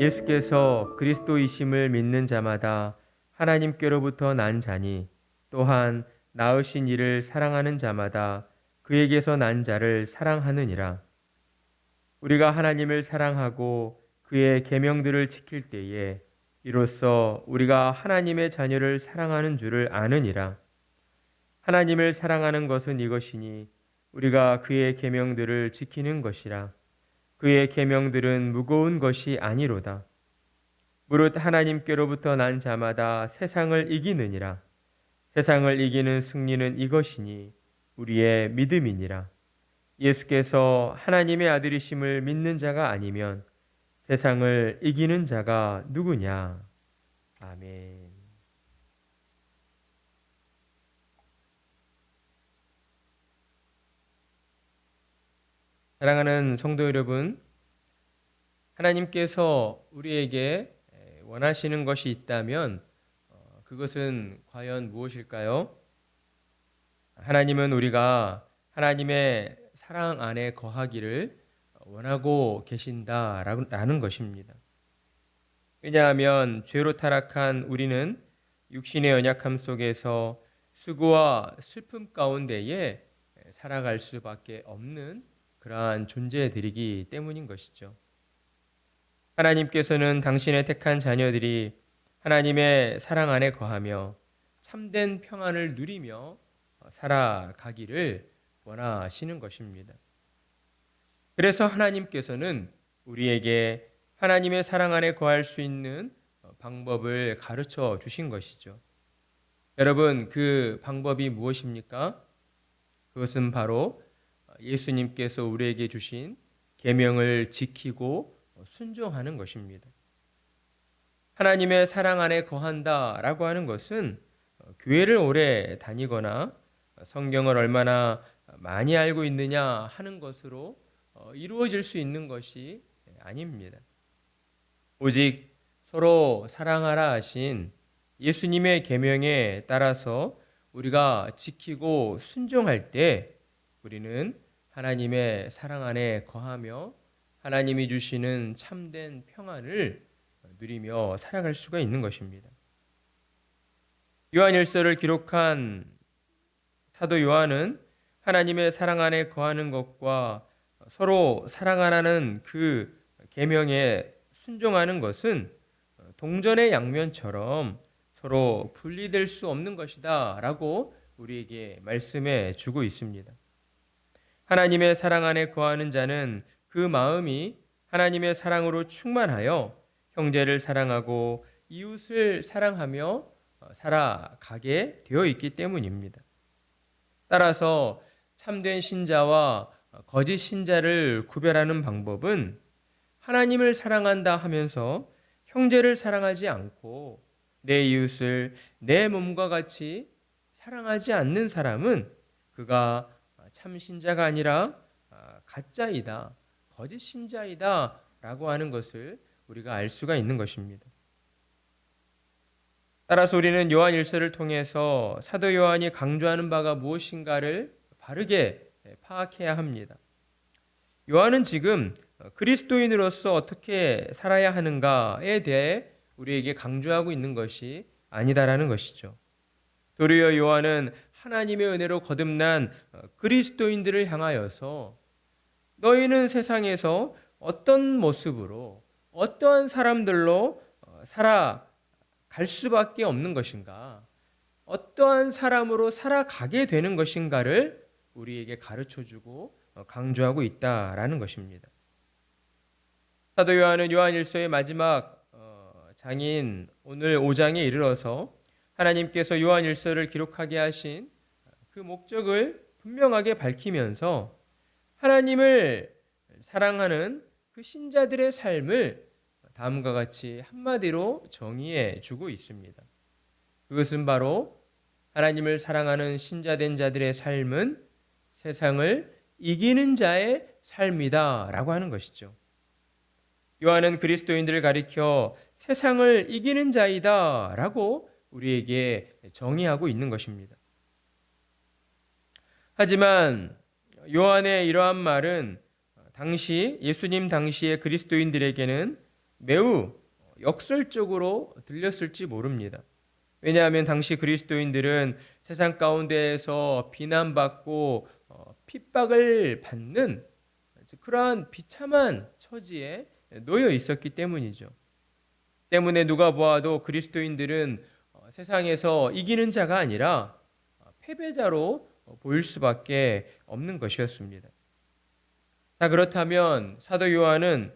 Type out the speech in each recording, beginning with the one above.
예수께서 그리스도이심을 믿는 자마다 하나님께로부터 난 자니 또한 낳으신 이를 사랑하는 자마다 그에게서 난 자를 사랑하느니라. 우리가 하나님을 사랑하고 그의 계명들을 지킬 때에 이로써 우리가 하나님의 자녀를 사랑하는 줄을 아느니라. 하나님을 사랑하는 것은 이것이니 우리가 그의 계명들을 지키는 것이라. 그의 계명들은 무거운 것이 아니로다. 무릇 하나님께로부터 난 자마다 세상을 이기느니라. 세상을 이기는 승리는 이것이니 우리의 믿음이니라. 예수께서 하나님의 아들이심을 믿는 자가 아니면 세상을 이기는 자가 누구냐? 아멘. 사랑하는 성도 여러분, 하나님께서 우리에게 원하시는 것이 있다면 그것은 과연 무엇일까요? 하나님은 우리가 하나님의 사랑 안에 거하기를 원하고 계신다라는 것입니다. 왜냐하면 죄로 타락한 우리는 육신의 연약함 속에서 수고와 슬픔 가운데에 살아갈 수밖에 없는 그러한 존재들이기 때문인 것이죠. 하나님께서는 당신의 택한 자녀들이 하나님의 사랑 안에 거하며 참된 평안을 누리며 살아가기를 원하시는 것입니다. 그래서 하나님께서는 우리에게 하나님의 사랑 안에 거할 수 있는 방법을 가르쳐 주신 것이죠. 여러분, 그 방법이 무엇입니까? 그것은 바로 예수님께서 우리에게 주신 계명을 지키고 순종하는 것입니다. 하나님의 사랑 안에 거한다라고 하는 것은 교회를 오래 다니거나 성경을 얼마나 많이 알고 있느냐 하는 것으로 이루어질 수 있는 것이 아닙니다. 오직 서로 사랑하라 하신 예수님의 계명에 따라서 우리가 지키고 순종할 때 우리는 하나님의 사랑 안에 거하며 하나님이 주시는 참된 평안을 누리며 살아갈 수가 있는 것입니다. 요한일서를 기록한 사도 요한은 하나님의 사랑 안에 거하는 것과 서로 사랑하라는 그 계명에 순종하는 것은 동전의 양면처럼 서로 분리될 수 없는 것이다 라고 우리에게 말씀해 주고 있습니다. 하나님의 사랑 안에 거하는 자는 그 마음이 하나님의 사랑으로 충만하여 형제를 사랑하고 이웃을 사랑하며 살아가게 되어 있기 때문입니다. 따라서 참된 신자와 거짓 신자를 구별하는 방법은 하나님을 사랑한다 하면서 형제를 사랑하지 않고 내 이웃을 내 몸과 같이 사랑하지 않는 사람은 그가 참 신자가 아니라 가짜이다, 거짓 신자이다 라고 하는 것을 우리가 알 수가 있는 것입니다. 따라서 우리는 요한일서를 통해서 사도 요한이 강조하는 바가 무엇인가를 바르게 파악해야 합니다. 요한은 지금 그리스도인으로서 어떻게 살아야 하는가에 대해 우리에게 강조하고 있는 것이 아니다라는 것이죠. 도리어 요한은 하나님의 은혜로 거듭난 그리스도인들을 향하여서 너희는 세상에서 어떤 모습으로 어떠한 사람들로 살아갈 수밖에 없는 것인가, 어떠한 사람으로 살아가게 되는 것인가를 우리에게 가르쳐주고 강조하고 있다라는 것입니다. 사도 요한은 요한일서의 마지막 장인 오늘 5장에 이르러서 하나님께서 요한일서를 기록하게 하신 그 목적을 분명하게 밝히면서 하나님을 사랑하는 그 신자들의 삶을 다음과 같이 한마디로 정의해 주고 있습니다. 그것은 바로 하나님을 사랑하는 신자된 자들의 삶은 세상을 이기는 자의 삶이다 라고 하는 것이죠. 요한은 그리스도인들을 가리켜 세상을 이기는 자이다 라고 우리에게 정의하고 있는 것입니다. 하지만 요한의 이러한 말은 예수님 당시의 그리스도인들에게는 매우 역설적으로 들렸을지 모릅니다. 왜냐하면 당시 그리스도인들은 세상 가운데에서 비난받고 핍박을 받는 그러한 비참한 처지에 놓여 있었기 때문이죠. 때문에 누가 보아도 그리스도인들은 세상에서 이기는 자가 아니라 패배자로 보일 수밖에 없는 것이었습니다. 자, 그렇다면 사도 요한은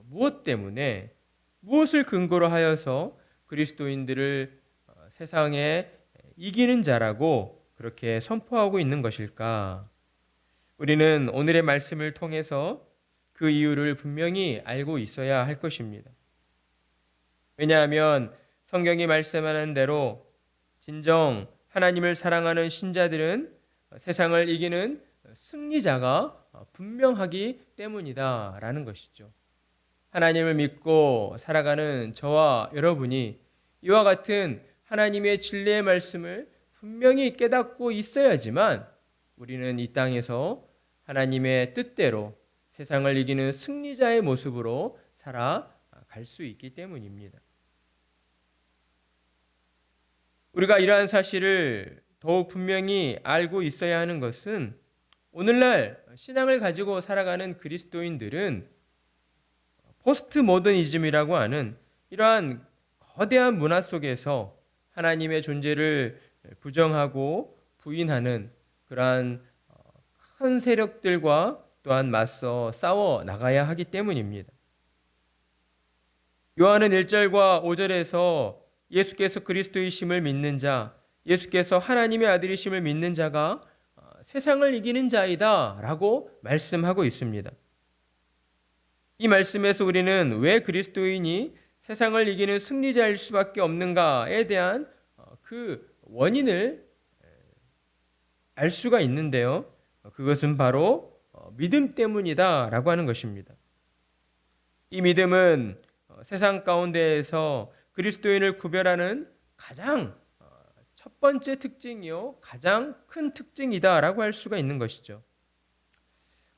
무엇 때문에 무엇을 근거로 하여서 그리스도인들을 세상에 이기는 자라고 그렇게 선포하고 있는 것일까? 우리는 오늘의 말씀을 통해서 그 이유를 분명히 알고 있어야 할 것입니다. 왜냐하면 성경이 말씀하는 대로 진정 하나님을 사랑하는 신자들은 세상을 이기는 승리자가 분명하기 때문이다라는 것이죠. 하나님을 믿고 살아가는 저와 여러분이 이와 같은 하나님의 진리의 말씀을 분명히 깨닫고 있어야지만 우리는 이 땅에서 하나님의 뜻대로 세상을 이기는 승리자의 모습으로 살아갈 수 있기 때문입니다. 우리가 이러한 사실을 더욱 분명히 알고 있어야 하는 것은 오늘날 신앙을 가지고 살아가는 그리스도인들은 포스트 모더니즘이라고 하는 이러한 거대한 문화 속에서 하나님의 존재를 부정하고 부인하는 그러한 큰 세력들과 또한 맞서 싸워 나가야 하기 때문입니다. 요한은 1절과 5절에서 예수께서 그리스도이심을 믿는 자, 예수께서 하나님의 아들이심을 믿는 자가 세상을 이기는 자이다 라고 말씀하고 있습니다. 이 말씀에서 우리는 왜 그리스도인이 세상을 이기는 승리자일 수밖에 없는가에 대한 그 원인을 알 수가 있는데요. 그것은 바로 믿음 때문이다 라고 하는 것입니다. 이 믿음은 세상 가운데에서 그리스도인을 구별하는 가장 첫 번째 특징이요, 가장 큰 특징이다 라고 할 수가 있는 것이죠.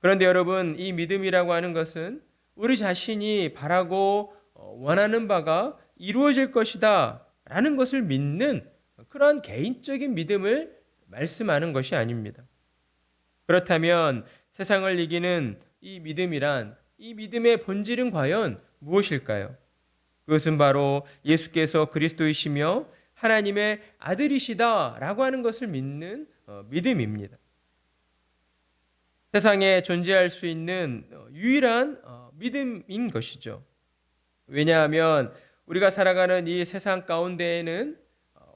그런데 여러분, 이 믿음이라고 하는 것은 우리 자신이 바라고 원하는 바가 이루어질 것이다 라는 것을 믿는 그런 개인적인 믿음을 말씀하는 것이 아닙니다. 그렇다면 세상을 이기는 이 믿음이란, 이 믿음의 본질은 과연 무엇일까요? 그것은 바로 예수께서 그리스도이시며 하나님의 아들이시다라고 하는 것을 믿는 믿음입니다. 세상에 존재할 수 있는 유일한 믿음인 것이죠. 왜냐하면 우리가 살아가는 이 세상 가운데에는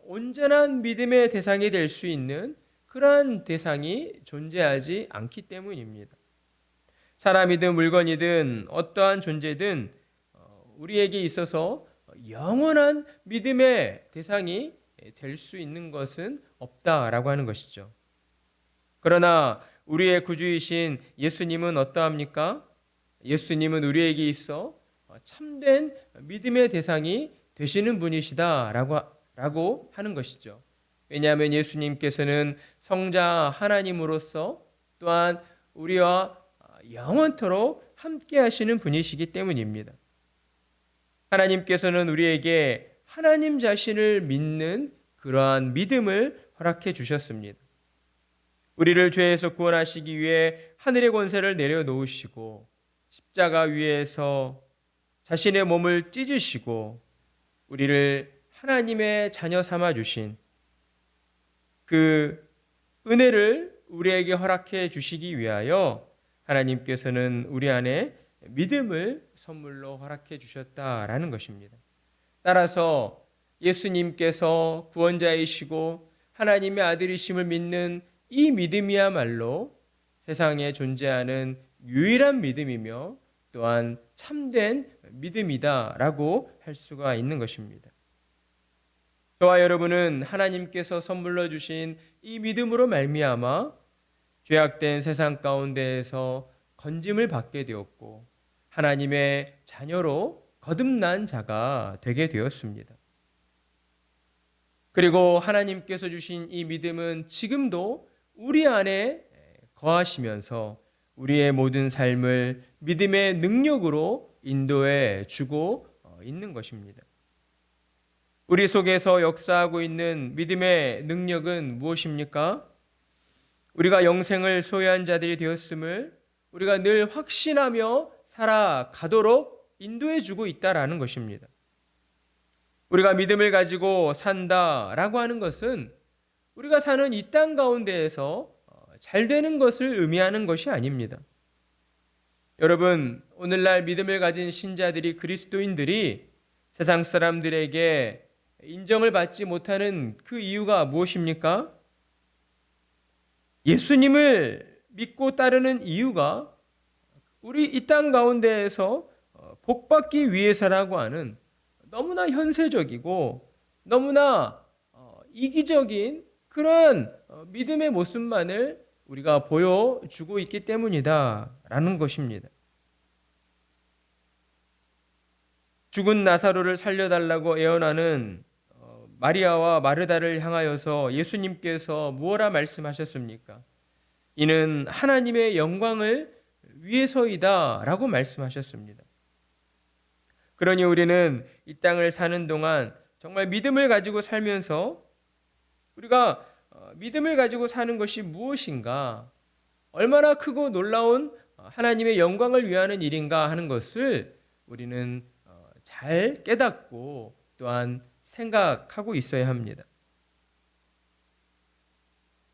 온전한 믿음의 대상이 될 수 있는 그러한 대상이 존재하지 않기 때문입니다. 사람이든 물건이든 어떠한 존재든 우리에게 있어서 영원한 믿음의 대상이 될 수 있는 것은 없다라고 하는 것이죠. 그러나 우리의 구주이신 예수님은 어떠합니까? 예수님은 우리에게 있어 참된 믿음의 대상이 되시는 분이시다라고 하는 것이죠. 왜냐하면 예수님께서는 성자 하나님으로서 또한 우리와 영원토록 함께 하시는 분이시기 때문입니다. 하나님께서는 우리에게 하나님 자신을 믿는 그러한 믿음을 허락해 주셨습니다. 우리를 죄에서 구원하시기 위해 하늘의 권세를 내려놓으시고 십자가 위에서 자신의 몸을 찢으시고 우리를 하나님의 자녀 삼아 주신 그 은혜를 우리에게 허락해 주시기 위하여 하나님께서는 우리 안에 믿음을 선물로 허락해 주셨다라는 것입니다. 따라서 예수님께서 구원자이시고 하나님의 아들이심을 믿는 이 믿음이야말로 세상에 존재하는 유일한 믿음이며 또한 참된 믿음이다라고 할 수가 있는 것입니다. 저와 여러분은 하나님께서 선물로 주신 이 믿음으로 말미암아 죄악된 세상 가운데에서 건짐을 받게 되었고 하나님의 자녀로 거듭난 자가 되게 되었습니다. 그리고 하나님께서 주신 이 믿음은 지금도 우리 안에 거하시면서 우리의 모든 삶을 믿음의 능력으로 인도해 주고 있는 것입니다. 우리 속에서 역사하고 있는 믿음의 능력은 무엇입니까? 우리가 영생을 소유한 자들이 되었음을 우리가 늘 확신하며 살아가도록 인도해 주고 있다라는 것입니다. 우리가 믿음을 가지고 산다라고 하는 것은 우리가 사는 이 땅 가운데에서 잘 되는 것을 의미하는 것이 아닙니다. 여러분, 오늘날 믿음을 가진 신자들이, 그리스도인들이 세상 사람들에게 인정을 받지 못하는 그 이유가 무엇입니까? 예수님을 믿고 따르는 이유가 우리 이 땅 가운데에서 복받기 위해서라고 하는 너무나 현세적이고 너무나 이기적인 그런 믿음의 모습만을 우리가 보여주고 있기 때문이다라는 것입니다. 죽은 나사로를 살려달라고 애원하는 마리아와 마르다를 향하여서 예수님께서 무엇라 말씀하셨습니까? 이는 하나님의 영광을 위해서이다 라고 말씀하셨습니다. 그러니 우리는 이 땅을 사는 동안 정말 믿음을 가지고 살면서 우리가 믿음을 가지고 사는 것이 무엇인가, 얼마나 크고 놀라운 하나님의 영광을 위하는 일인가 하는 것을 우리는 잘 깨닫고 또한 생각하고 있어야 합니다.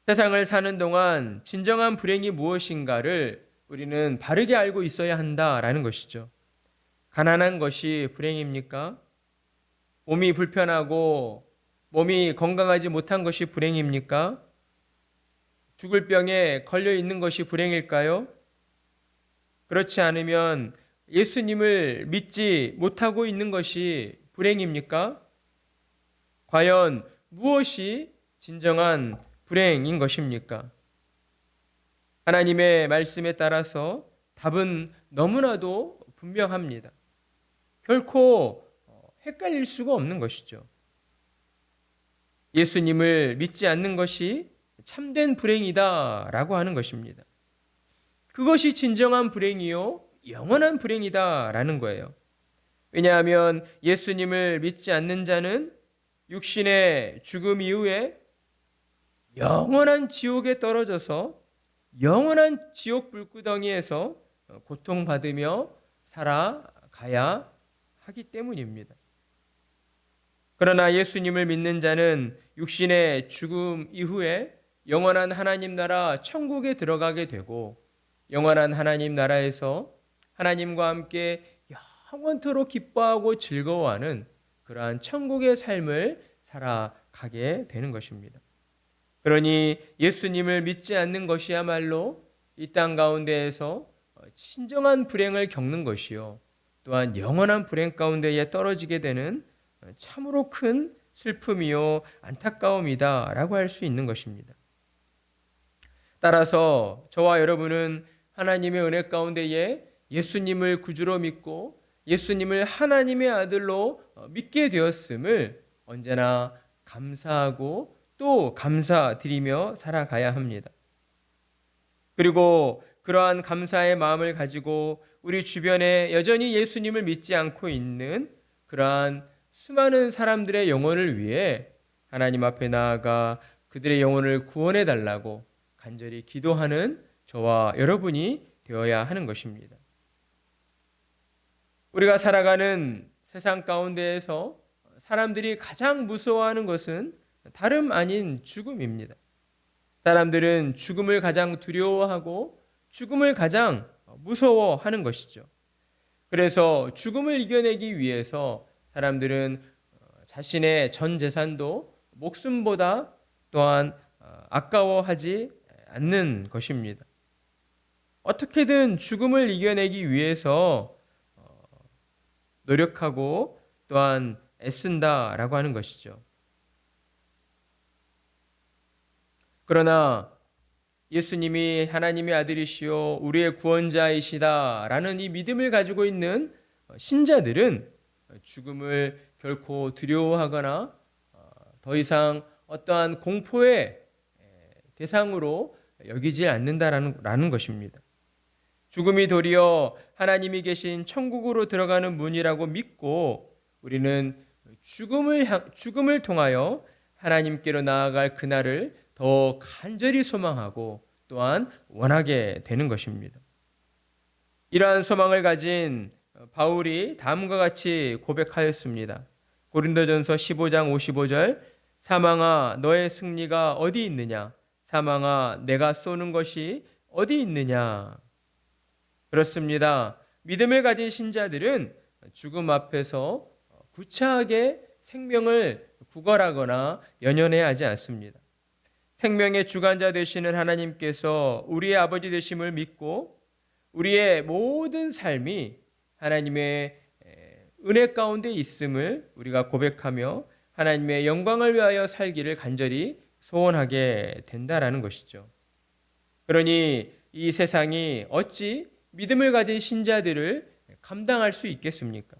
세상을 사는 동안 진정한 불행이 무엇인가를 우리는 바르게 알고 있어야 한다라는 것이죠. 가난한 것이 불행입니까? 몸이 불편하고 몸이 건강하지 못한 것이 불행입니까? 죽을 병에 걸려 있는 것이 불행일까요? 그렇지 않으면 예수님을 믿지 못하고 있는 것이 불행입니까? 과연 무엇이 진정한 불행인 것입니까? 하나님의 말씀에 따라서 답은 너무나도 분명합니다. 결코 헷갈릴 수가 없는 것이죠. 예수님을 믿지 않는 것이 참된 불행이다라고 하는 것입니다. 그것이 진정한 불행이요 영원한 불행이다라는 거예요. 왜냐하면 예수님을 믿지 않는 자는 육신의 죽음 이후에 영원한 지옥에 떨어져서 영원한 지옥 불구덩이에서 고통받으며 살아가야 하기 때문입니다. 그러나 예수님을 믿는 자는 육신의 죽음 이후에 영원한 하나님 나라 천국에 들어가게 되고 영원한 하나님 나라에서 하나님과 함께 영원토록 기뻐하고 즐거워하는 그러한 천국의 삶을 살아가게 되는 것입니다. 그러니 예수님을 믿지 않는 것이야말로 이 땅 가운데에서 진정한 불행을 겪는 것이요 또한 영원한 불행 가운데에 떨어지게 되는 참으로 큰 슬픔이요 안타까움이다 라고 할 수 있는 것입니다. 따라서 저와 여러분은 하나님의 은혜 가운데에 예수님을 구주로 믿고 예수님을 하나님의 아들로 믿게 되었음을 언제나 감사하고 또 감사드리며 살아가야 합니다. 그리고 그러한 감사의 마음을 가지고 우리 주변에 여전히 예수님을 믿지 않고 있는 그러한 수많은 사람들의 영혼을 위해 하나님 앞에 나아가 그들의 영혼을 구원해 달라고 간절히 기도하는 저와 여러분이 되어야 하는 것입니다. 우리가 살아가는 세상 가운데에서 사람들이 가장 무서워하는 것은 다름 아닌 죽음입니다. 사람들은 죽음을 가장 두려워하고 죽음을 가장 무서워하는 것이죠. 그래서 죽음을 이겨내기 위해서 사람들은 자신의 전 재산도 목숨보다 또한 아까워하지 않는 것입니다. 어떻게든 죽음을 이겨내기 위해서 노력하고 또한 애쓴다라고 하는 것이죠. 그러나 예수님이 하나님의 아들이시요 우리의 구원자이시다라는 이 믿음을 가지고 있는 신자들은 죽음을 결코 두려워하거나 더 이상 어떠한 공포의 대상으로 여기지 않는다라는 것입니다. 죽음이 도리어 하나님이 계신 천국으로 들어가는 문이라고 믿고 우리는 죽음을 통하여 하나님께로 나아갈 그날을 더 간절히 소망하고 또한 원하게 되는 것입니다. 이러한 소망을 가진 바울이 다음과 같이 고백하였습니다. 고린도전서 15장 55절, 사망아 너의 승리가 어디 있느냐? 사망아 내가 쏘는 것이 어디 있느냐? 그렇습니다. 믿음을 가진 신자들은 죽음 앞에서 구차하게 생명을 구걸하거나 연연해야 하지 않습니다. 생명의 주관자 되시는 하나님께서 우리의 아버지 되심을 믿고 우리의 모든 삶이 하나님의 은혜 가운데 있음을 우리가 고백하며 하나님의 영광을 위하여 살기를 간절히 소원하게 된다라는 것이죠. 그러니 이 세상이 어찌 믿음을 가진 신자들을 감당할 수 있겠습니까?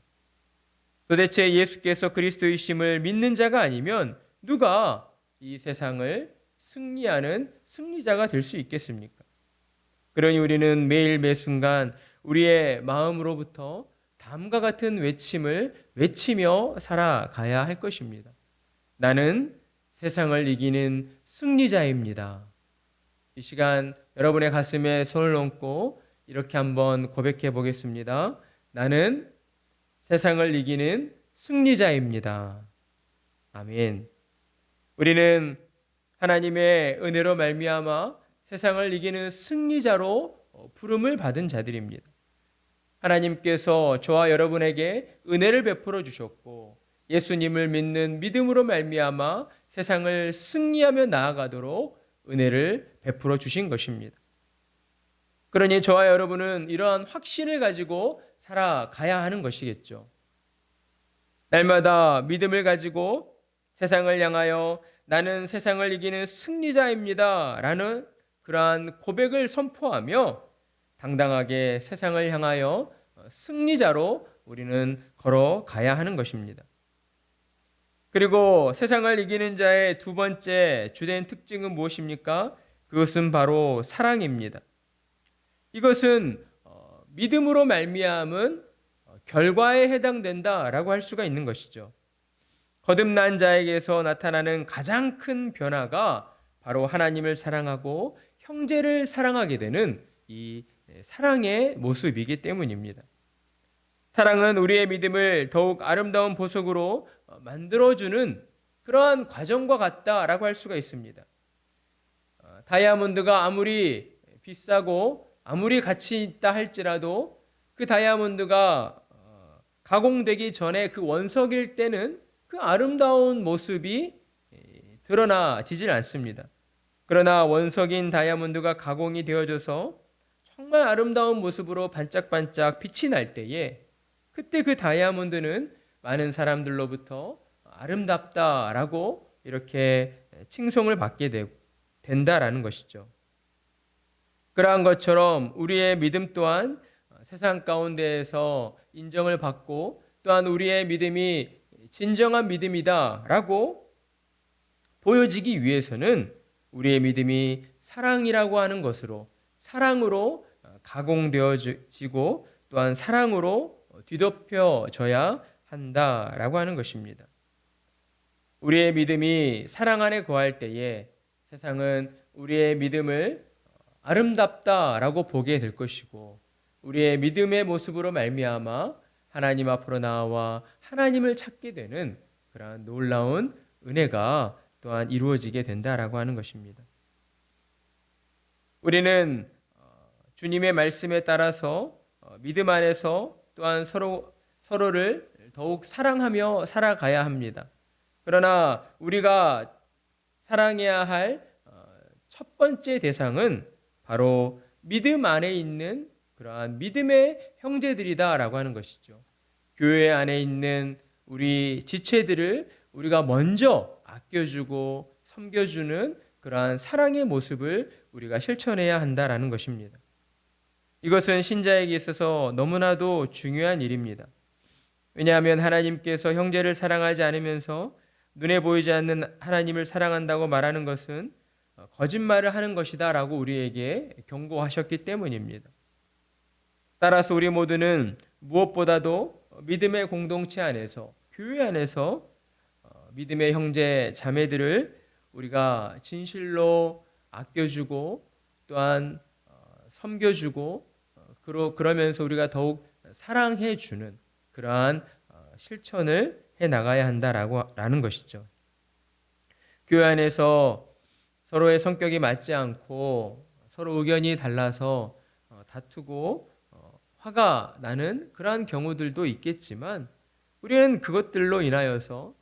도대체 예수께서 그리스도이심을 믿는 자가 아니면 누가 이 세상을 승리하는 승리자가 될 수 있겠습니까? 그러니 우리는 매일 매순간 우리의 마음으로부터 다음과 같은 외침을 외치며 살아가야 할 것입니다. 나는 세상을 이기는 승리자입니다. 이 시간 여러분의 가슴에 손을 얹고 이렇게 한번 고백해 보겠습니다. 나는 세상을 이기는 승리자입니다. 아멘. 우리는 하나님의 은혜로 말미암아 세상을 이기는 승리자로 부름을 받은 자들입니다. 하나님께서 저와 여러분에게 은혜를 베풀어 주셨고 예수님을 믿는 믿음으로 말미암아 세상을 승리하며 나아가도록 은혜를 베풀어 주신 것입니다. 그러니 저와 여러분은 이러한 확신을 가지고 살아가야 하는 것이겠죠. 날마다 믿음을 가지고 세상을 향하여 나는 세상을 이기는 승리자입니다 라는 그러한 고백을 선포하며 당당하게 세상을 향하여 승리자로 우리는 걸어가야 하는 것입니다. 그리고 세상을 이기는 자의 두 번째 주된 특징은 무엇입니까? 그것은 바로 사랑입니다. 이것은 믿음으로 말미암은 결과에 해당된다라고 할 수가 있는 것이죠. 거듭난 자에게서 나타나는 가장 큰 변화가 바로 하나님을 사랑하고 형제를 사랑하게 되는 이 사랑의 모습이기 때문입니다. 사랑은 우리의 믿음을 더욱 아름다운 보석으로 만들어주는 그러한 과정과 같다라고 할 수가 있습니다. 다이아몬드가 아무리 비싸고 아무리 가치 있다 할지라도 그 다이아몬드가 가공되기 전에 그 원석일 때는 그 아름다운 모습이 드러나지질 않습니다. 그러나 원석인 다이아몬드가 가공이 되어져서 정말 아름다운 모습으로 반짝반짝 빛이 날 때에 그때 그 다이아몬드는 많은 사람들로부터 아름답다라고 이렇게 칭송을 받게 된다라는 것이죠. 그러한 것처럼 우리의 믿음 또한 세상 가운데에서 인정을 받고 또한 우리의 믿음이 진정한 믿음이다라고 보여지기 위해서는 우리의 믿음이 사랑이라고 하는 것으로 사랑으로 가공되어지고 또한 사랑으로 뒤덮여져야 한다라고 하는 것입니다. 우리의 믿음이 사랑 안에 거할 때에 세상은 우리의 믿음을 아름답다라고 보게 될 것이고 우리의 믿음의 모습으로 말미암아 하나님 앞으로 나와 하나님을 찾게 되는 그러한 놀라운 은혜가 또한 이루어지게 된다라고 하는 것입니다. 우리는 주님의 말씀에 따라서 믿음 안에서 또한 서로를 더욱 사랑하며 살아가야 합니다. 그러나 우리가 사랑해야 할 첫 번째 대상은 바로 믿음 안에 있는 그러한 믿음의 형제들이다라고 하는 것이죠. 교회 안에 있는 우리 지체들을 우리가 먼저 아껴주고 섬겨주는 그러한 사랑의 모습을 우리가 실천해야 한다라는 것입니다. 이것은 신자에게 있어서 너무나도 중요한 일입니다. 왜냐하면 하나님께서 형제를 사랑하지 않으면서 눈에 보이지 않는 하나님을 사랑한다고 말하는 것은 거짓말을 하는 것이다 라고 우리에게 경고하셨기 때문입니다. 따라서 우리 모두는 무엇보다도 믿음의 공동체 안에서, 교회 안에서 믿음의 형제 자매들을 우리가 진실로 아껴주고 또한 섬겨주고 그러면서 우리가 더욱 사랑해주는 그러한 실천을 해 나가야 한다라는 것이죠. 교회 안에서 서로의 성격이 맞지 않고 서로 의견이 달라서 다투고 화가 나는 그러한 경우들도 있겠지만 우리는 그것들로 인하여서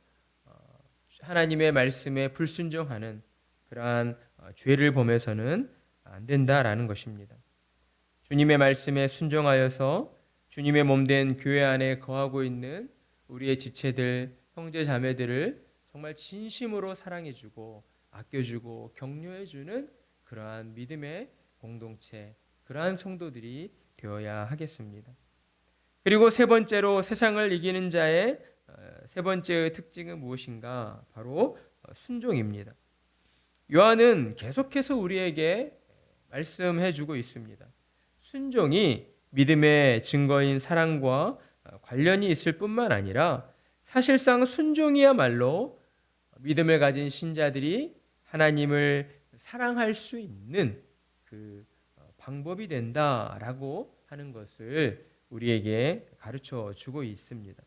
하나님의 말씀에 불순종하는 그러한 죄를 범해서는 안 된다라는 것입니다. 주님의 말씀에 순종하여서 주님의 몸된 교회 안에 거하고 있는 우리의 지체들, 형제 자매들을 정말 진심으로 사랑해주고 아껴주고 격려해주는 그러한 믿음의 공동체, 그러한 성도들이 되어야 하겠습니다. 그리고 세 번째로 세상을 이기는 자의 세 번째의 특징은 무엇인가? 바로 순종입니다. 요한은 계속해서 우리에게 말씀해주고 있습니다. 순종이 믿음의 증거인 사랑과 관련이 있을 뿐만 아니라 사실상 순종이야말로 믿음을 가진 신자들이 하나님을 사랑할 수 있는 그 방법이 된다라고 하는 것을 우리에게 가르쳐 주고 있습니다.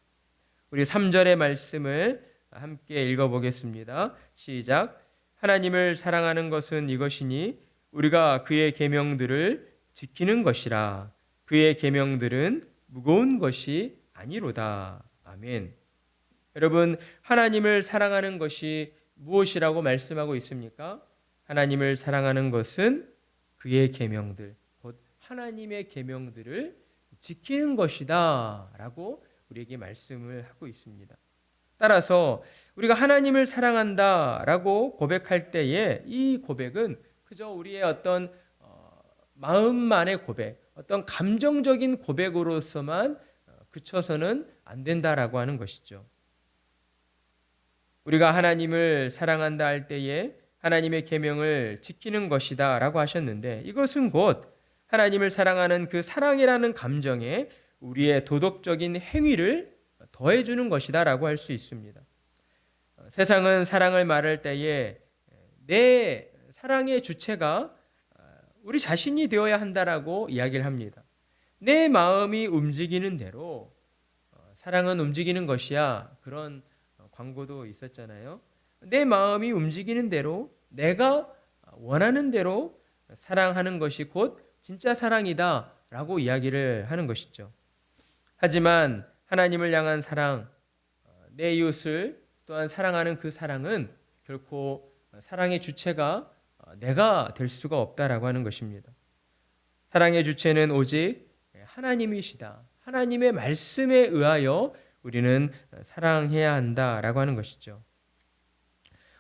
우리 3절의 말씀을 함께 읽어보겠습니다. 시작. 하나님을 사랑하는 것은 이것이니 우리가 그의 계명들을 지키는 것이라. 그의 계명들은 무거운 것이 아니로다. 아멘. 여러분, 하나님을 사랑하는 것이 무엇이라고 말씀하고 있습니까? 하나님을 사랑하는 것은 그의 계명들, 곧 하나님의 계명들을 지키는 것이다 라고 우리에게 말씀을 하고 있습니다. 따라서 우리가 하나님을 사랑한다 라고 고백할 때에 이 고백은 그저 우리의 어떤 마음만의 고백, 어떤 감정적인 고백으로서만 그쳐서는 안 된다라고 하는 것이죠. 우리가 하나님을 사랑한다 할 때에 하나님의 계명을 지키는 것이다 라고 하셨는데 이것은 곧 하나님을 사랑하는 그 사랑이라는 감정에 우리의 도덕적인 행위를 더해주는 것이다 라고 할 수 있습니다. 세상은 사랑을 말할 때에 내 사랑의 주체가 우리 자신이 되어야 한다라고 이야기를 합니다. 내 마음이 움직이는 대로 사랑은 움직이는 것이야. 그런 광고도 있었잖아요. 내 마음이 움직이는 대로 내가 원하는 대로 사랑하는 것이 곧 진짜 사랑이다 라고 이야기를 하는 것이죠. 하지만 하나님을 향한 사랑, 내 이웃을 또한 사랑하는 그 사랑은 결코 사랑의 주체가 내가 될 수가 없다라고 하는 것입니다. 사랑의 주체는 오직 하나님이시다. 하나님의 말씀에 의하여 우리는 사랑해야 한다라고 하는 것이죠.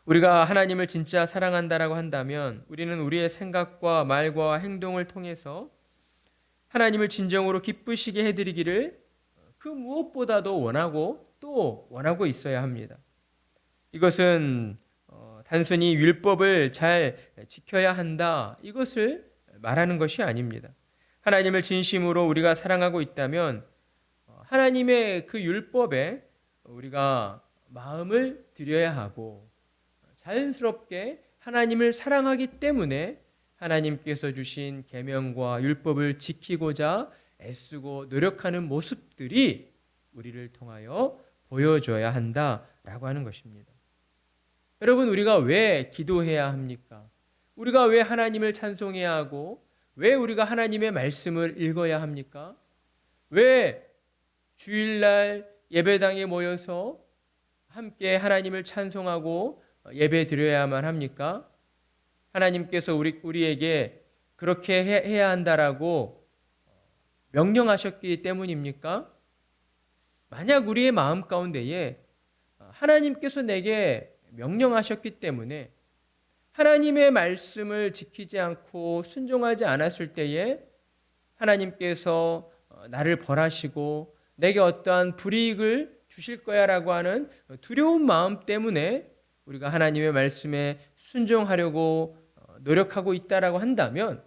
우리가 하나님을 진짜 사랑한다라고 한다면 우리는 우리의 생각과 말과 행동을 통해서 하나님을 진정으로 기쁘시게 해드리기를 그 무엇보다도 원하고 또 원하고 있어야 합니다. 이것은 단순히 율법을 잘 지켜야 한다 이것을 말하는 것이 아닙니다. 하나님을 진심으로 우리가 사랑하고 있다면 하나님의 그 율법에 우리가 마음을 들여야 하고 자연스럽게 하나님을 사랑하기 때문에 하나님께서 주신 계명과 율법을 지키고자 애쓰고 노력하는 모습들이 우리를 통하여 보여줘야 한다라고 하는 것입니다. 여러분, 우리가 왜 기도해야 합니까? 우리가 왜 하나님을 찬송해야 하고 왜 우리가 하나님의 말씀을 읽어야 합니까? 왜 주일날 예배당에 모여서 함께 하나님을 찬송하고 예배 드려야만 합니까? 하나님께서 우리에게 그렇게 해야 한다라고 명령하셨기 때문입니까? 만약 우리의 마음 가운데에 하나님께서 내게 명령하셨기 때문에 하나님의 말씀을 지키지 않고 순종하지 않았을 때에 하나님께서 나를 벌하시고 내게 어떠한 불이익을 주실 거야라고 하는 두려운 마음 때문에 우리가 하나님의 말씀에 순종하려고 노력하고 있다라고 한다면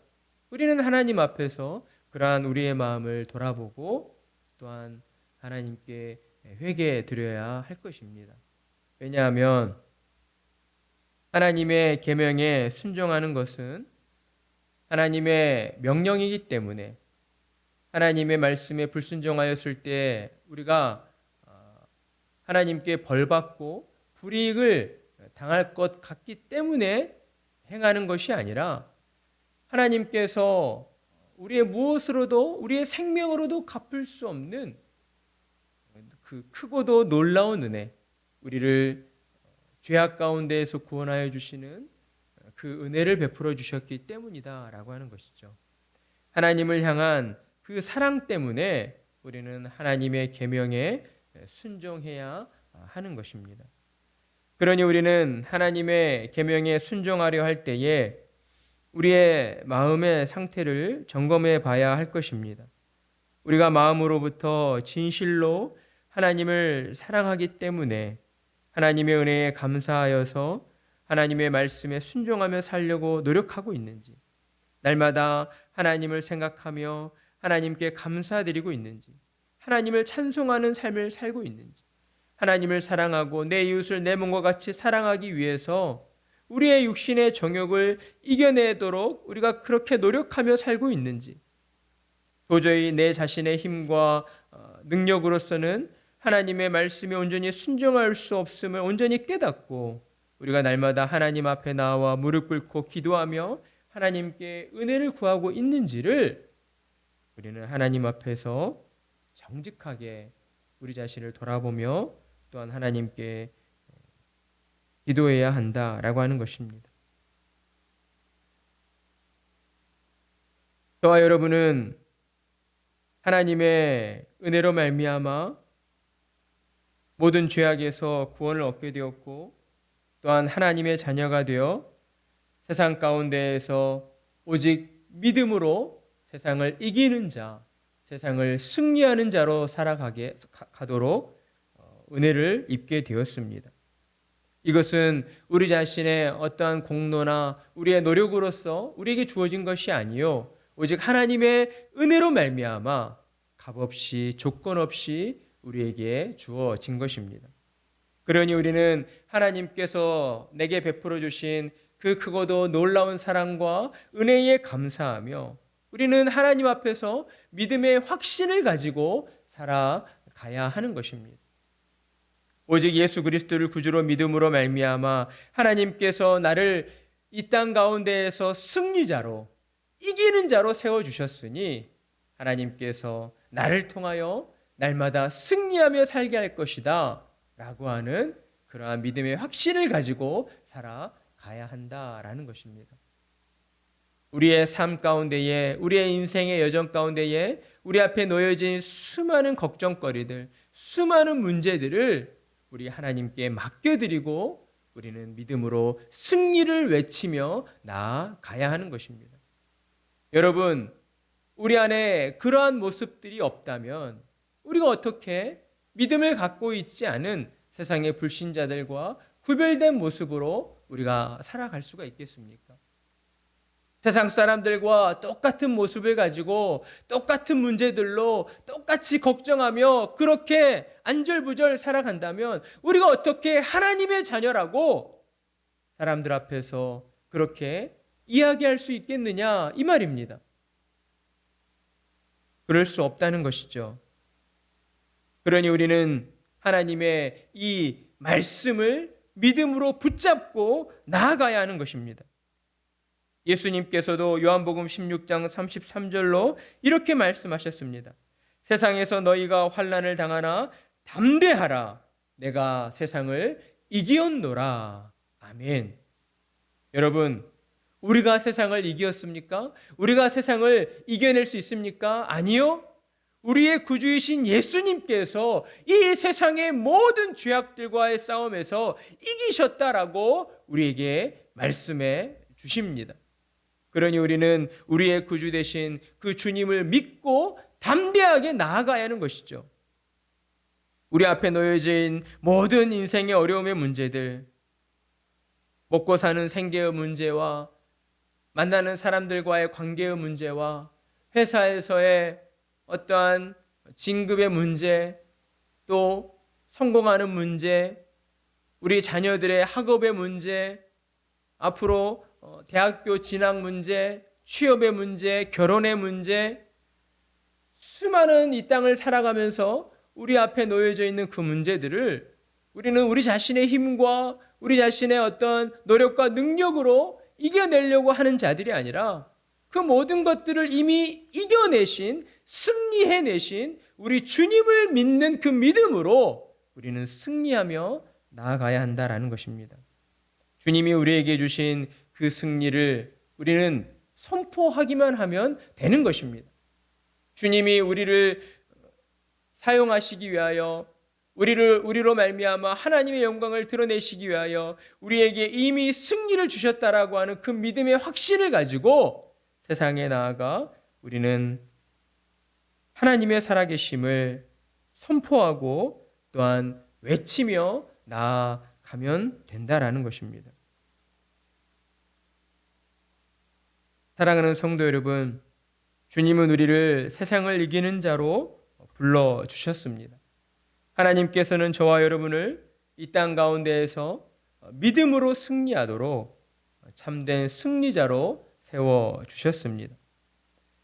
우리는 하나님 앞에서 그러한 우리의 마음을 돌아보고 또한 하나님께 회개해 드려야 할 것입니다. 왜냐하면 하나님의 계명에 순종하는 것은 하나님의 명령이기 때문에 하나님의 말씀에 불순종하였을 때 우리가 하나님께 벌받고 불이익을 당할 것 같기 때문에 행하는 것이 아니라 하나님께서 우리의 무엇으로도 우리의 생명으로도 갚을 수 없는 그 크고도 놀라운 은혜, 우리를 죄악 가운데에서 구원하여 주시는 그 은혜를 베풀어 주셨기 때문이다라고 하는 것이죠. 하나님을 향한 그 사랑 때문에 우리는 하나님의 계명에 순종해야 하는 것입니다. 그러니 우리는 하나님의 계명에 순종하려 할 때에 우리의 마음의 상태를 점검해 봐야 할 것입니다. 우리가 마음으로부터 진실로 하나님을 사랑하기 때문에 하나님의 은혜에 감사하여서 하나님의 말씀에 순종하며 살려고 노력하고 있는지, 날마다 하나님을 생각하며 하나님께 감사드리고 있는지, 하나님을 찬송하는 삶을 살고 있는지, 하나님을 사랑하고 내 이웃을 내 몸과 같이 사랑하기 위해서 우리의 육신의 정욕을 이겨내도록 우리가 그렇게 노력하며 살고 있는지, 도저히 내 자신의 힘과 능력으로서는 하나님의 말씀에 온전히 순종할 수 없음을 온전히 깨닫고 우리가 날마다 하나님 앞에 나와 무릎 꿇고 기도하며 하나님께 은혜를 구하고 있는지를 우리는 하나님 앞에서 정직하게 우리 자신을 돌아보며 또한 하나님께 기도해야 한다라고 하는 것입니다. 저와 여러분은 하나님의 은혜로 말미암아 모든 죄악에서 구원을 얻게 되었고 또한 하나님의 자녀가 되어 세상 가운데에서 오직 믿음으로 세상을 이기는 자, 세상을 승리하는 자로 살아가도록 은혜를 입게 되었습니다. 이것은 우리 자신의 어떠한 공로나 우리의 노력으로서 우리에게 주어진 것이 아니요 오직 하나님의 은혜로 말미암아 값없이 조건 없이 우리에게 주어진 것입니다. 그러니 우리는 하나님께서 내게 베풀어 주신 그 크고도 놀라운 사랑과 은혜에 감사하며 우리는 하나님 앞에서 믿음의 확신을 가지고 살아가야 하는 것입니다. 오직 예수 그리스도를 구주로 믿음으로 말미암아 하나님께서 나를 이 땅 가운데에서 승리자로 이기는 자로 세워주셨으니 하나님께서 나를 통하여 날마다 승리하며 살게 할 것이다 라고 하는 그러한 믿음의 확신을 가지고 살아가야 한다라는 것입니다. 우리의 삶 가운데에 우리의 인생의 여정 가운데에 우리 앞에 놓여진 수많은 걱정거리들, 수많은 문제들을 우리 하나님께 맡겨드리고 우리는 믿음으로 승리를 외치며 나아가야 하는 것입니다. 여러분, 우리 안에 그러한 모습들이 없다면 우리가 어떻게 믿음을 갖고 있지 않은 세상의 불신자들과 구별된 모습으로 우리가 살아갈 수가 있겠습니까? 세상 사람들과 똑같은 모습을 가지고 똑같은 문제들로 똑같이 걱정하며 그렇게 안절부절 살아간다면 우리가 어떻게 하나님의 자녀라고 사람들 앞에서 그렇게 이야기할 수 있겠느냐 이 말입니다. 그럴 수 없다는 것이죠. 그러니 우리는 하나님의 이 말씀을 믿음으로 붙잡고 나아가야 하는 것입니다. 예수님께서도 요한복음 16장 33절로 이렇게 말씀하셨습니다. 세상에서 너희가 환난을 당하나 담대하라. 내가 세상을 이기었노라. 아멘. 여러분, 우리가 세상을 이기었습니까? 우리가 세상을 이겨낼 수 있습니까? 아니요. 우리의 구주이신 예수님께서 이 세상의 모든 죄악들과의 싸움에서 이기셨다라고 우리에게 말씀해 주십니다. 그러니 우리는 우리의 구주 되신 그 주님을 믿고 담대하게 나아가야 하는 것이죠. 우리 앞에 놓여진 모든 인생의 어려움의 문제들, 먹고 사는 생계의 문제와 만나는 사람들과의 관계의 문제와 회사에서의 어떠한 진급의 문제, 또 성공하는 문제, 우리 자녀들의 학업의 문제, 앞으로 대학교 진학 문제, 취업의 문제, 결혼의 문제, 수많은 이 땅을 살아가면서 우리 앞에 놓여져 있는 그 문제들을 우리는 우리 자신의 힘과 우리 자신의 어떤 노력과 능력으로 이겨내려고 하는 자들이 아니라 그 모든 것들을 이미 이겨내신, 승리해내신 우리 주님을 믿는 그 믿음으로 우리는 승리하며 나아가야 한다라는 것입니다. 주님이 우리에게 주신 그 승리를 우리는 선포하기만 하면 되는 것입니다. 주님이 우리를 사용하시기 위하여 우리로 말미암아 하나님의 영광을 드러내시기 위하여 우리에게 이미 승리를 주셨다라고 하는 그 믿음의 확신을 가지고 세상에 나아가 우리는 하나님의 살아계심을 선포하고 또한 외치며 나아가면 된다라는 것입니다. 사랑하는 성도 여러분, 주님은 우리를 세상을 이기는 자로 불러주셨습니다. 하나님께서는 저와 여러분을 이 땅 가운데에서 믿음으로 승리하도록 참된 승리자로 세워주셨습니다.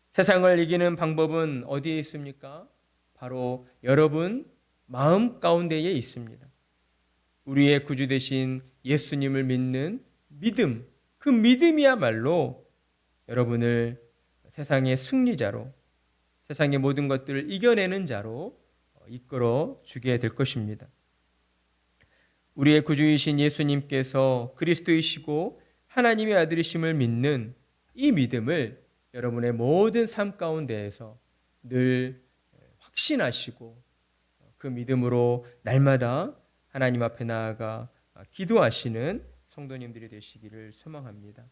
세상을 이기는 방법은 어디에 있습니까? 바로 여러분 마음 가운데에 있습니다. 우리의 구주 되신 예수님을 믿는 믿음, 그 믿음이야말로 여러분을 세상의 승리자로, 세상의 모든 것들을 이겨내는 자로 이끌어 주게 될 것입니다. 우리의 구주이신 예수님께서 그리스도이시고 하나님의 아들이심을 믿는 이 믿음을 여러분의 모든 삶 가운데에서 늘 확신하시고 그 믿음으로 날마다 하나님 앞에 나아가 기도하시는 성도님들이 되시기를 소망합니다.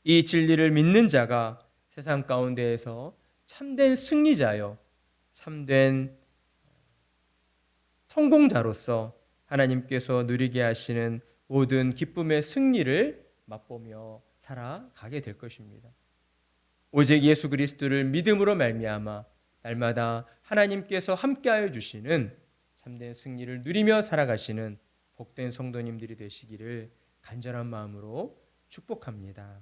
이 진리를 믿는 자가 세상 가운데에서 참된 승리자요, 참된 성공자로서 하나님께서 누리게 하시는 모든 기쁨의 승리를 맛보며 살아가게 될 것입니다. 오직 예수 그리스도를 믿음으로 말미암아 날마다 하나님께서 함께하여 주시는 참된 승리를 누리며 살아가시는 복된 성도님들이 되시기를 간절한 마음으로 축복합니다.